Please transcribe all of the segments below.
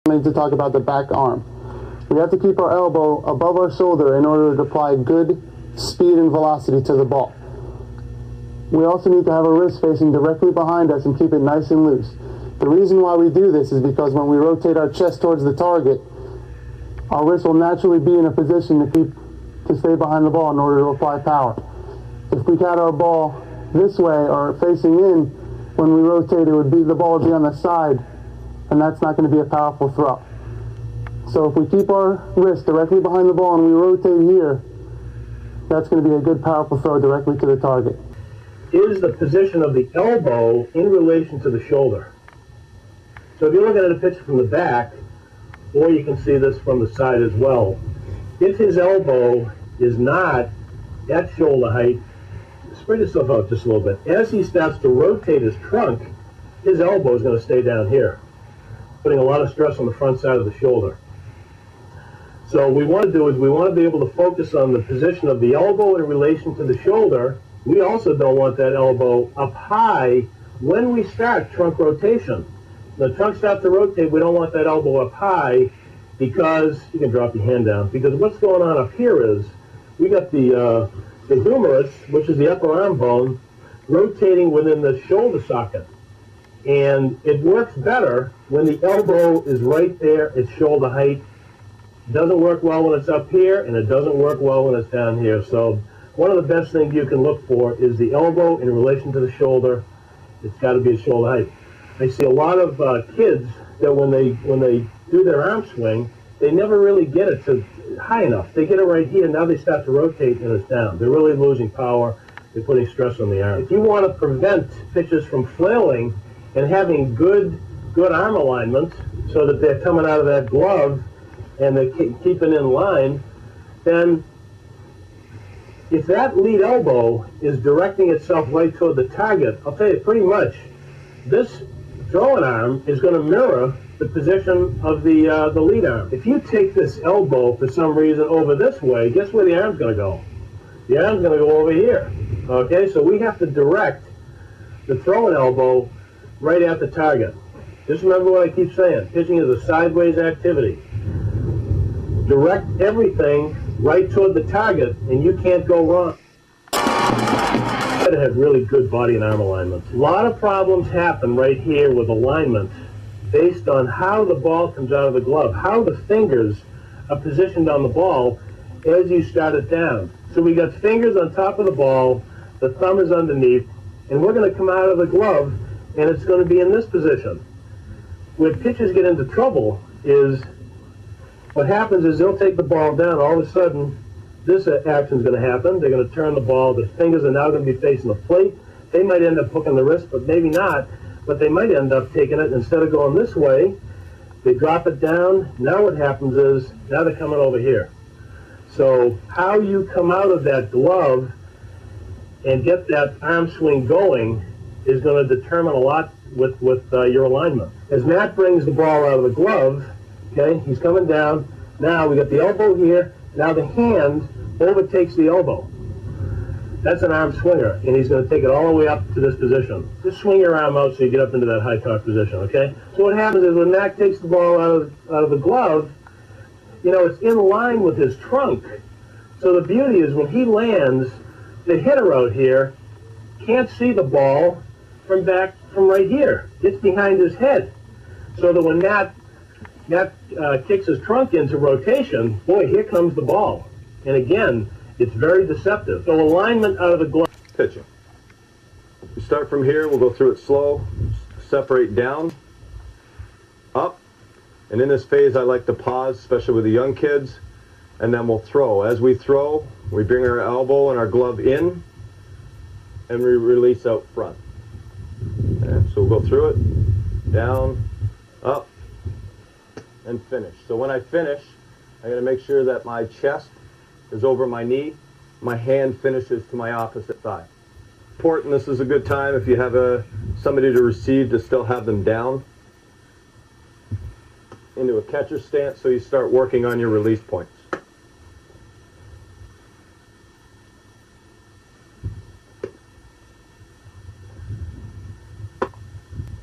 I need to talk about the back arm. We have to keep our elbow above our shoulder in order to apply good speed and velocity to the ball. We also need to have our wrist facing directly behind us and keep it nice and loose. The reason why we do this is because when we rotate our chest towards the target, our wrist will naturally be in a position to stay behind the ball in order to apply power. If we had our ball this way or facing in, when we rotate, the ball would be on the side, and that's not going to be a powerful throw. So if we keep our wrist directly behind the ball and we rotate here, that's going to be a good powerful throw directly to the target. Is the position of the elbow in relation to the shoulder. So if you're looking at a picture from the back, or you can see this from the side as well, if his elbow is not at shoulder height, spread yourself out just a little bit. As he starts to rotate his trunk, his elbow is going to stay down here, putting a lot of stress on the front side of the shoulder. So what we want to do is we want to be able to focus on the position of the elbow in relation to the shoulder. We also don't want that elbow up high when we start trunk rotation. The trunk starts to rotate, we don't want that elbow up high because, you can drop your hand down, because what's going on up here is we got the humerus, which is the upper arm bone, rotating within the shoulder socket. And it works better when the elbow is right there at shoulder height. It doesn't work well when it's up here, and it doesn't work well when it's down here. So one of the best things you can look for is the elbow in relation to the shoulder. It's got to be at shoulder height. I see a lot of kids that when they do their arm swing, they never really get it to high enough. They get it right here, now they start to rotate and it's down. They're really losing power. They're putting stress on the arm. If you want to prevent pitchers from flailing and having good arm alignment so that they're coming out of that glove and they're keeping in line, then if that lead elbow is directing itself right toward the target, I'll tell you pretty much, this throwing arm is going to mirror the position of the lead arm. If you take this elbow for some reason over this way, guess where the arm's going to go? The arm's going to go over here. Okay, so we have to direct the throwing elbow right at the target. Just remember what I keep saying. Pitching is a sideways activity. Direct everything right toward the target, and you can't go wrong. You gotta have really good body and arm alignment. A lot of problems happen right here with alignment based on how the ball comes out of the glove, how the fingers are positioned on the ball as you start it down. So we got fingers on top of the ball, the thumb is underneath, and we're going to come out of the glove, and it's going to be in this position. Where pitchers get into trouble is what happens is they'll take the ball down, all of a sudden this action is going to happen. They're going to turn the ball. The fingers are now going to be facing the plate. They might end up hooking the wrist, but maybe not. But they might end up taking it. Instead of going this way, they drop it down. Now what happens is, now they're coming over here. So how you come out of that glove and get that arm swing going is going to determine a lot with your alignment. As Matt brings the ball out of the glove, okay, he's coming down. Now we got the elbow here. Now the hand overtakes the elbow. That's an arm swinger, and he's going to take it all the way up to this position. Just swing your arm out so you get up into that high torque position, okay? So what happens is when Mac takes the ball out of the glove, you know, it's in line with his trunk. So the beauty is when he lands, the hitter out here can't see the ball from right here. It's behind his head. So that when Matt kicks his trunk into rotation, boy, here comes the ball. And again, it's very deceptive. So alignment out of the glove. Pitching. We start from here, we'll go through it slow, separate down, up, and in this phase I like to pause, especially with the young kids, and then we'll throw. As we throw, we bring our elbow and our glove in, and we release out front. Okay, so we'll go through it, down, up, and finish. So when I finish, I'm going to make sure that my chest is over my knee, my hand finishes to my opposite thigh. Important, this is a good time if you have somebody to receive to still have them down into a catcher stance, so you start working on your release points.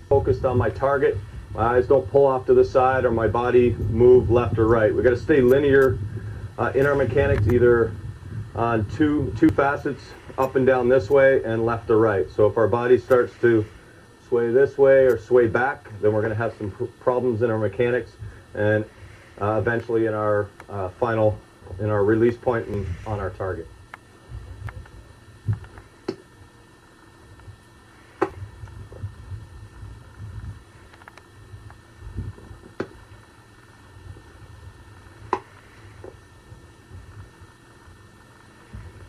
Focused on my target, Eyes don't pull off to the side or my body move left or right. We've got to stay linear in our mechanics, either on two facets, up and down this way and left to right. So if our body starts to sway this way or sway back, then we're going to have some problems in our mechanics and eventually in our in our release point and on our target.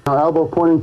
Now elbow pointing